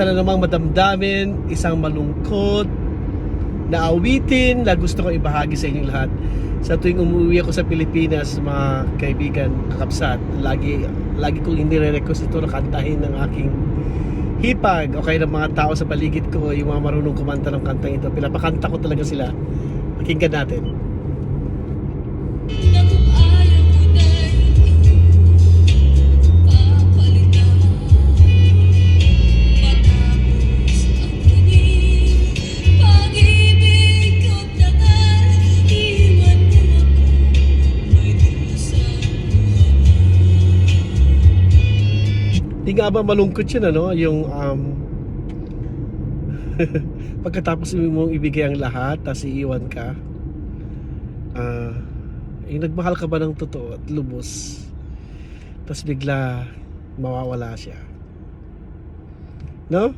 Na namang madamdamin, isang malungkot na awitin na gusto kong ibahagi sa inyong lahat. Sa tuwing umuwi ako sa Pilipinas, mga kaibigan, kakapsat, lagi kong inire-request ito na kantahin ng aking hipag o kaya ng mga tao sa paligid ko, yung mga marunong kumanta ng kantang ito. Pinapakanta ko talaga sila. Pakinggan natin. Di nga ba malungkot yun, ano? Yung pagkatapos mong ibigay ang lahat tapos iiwan ka, yung nagmahal ka ba ng totoo at lubos tapos bigla mawawala siya, no?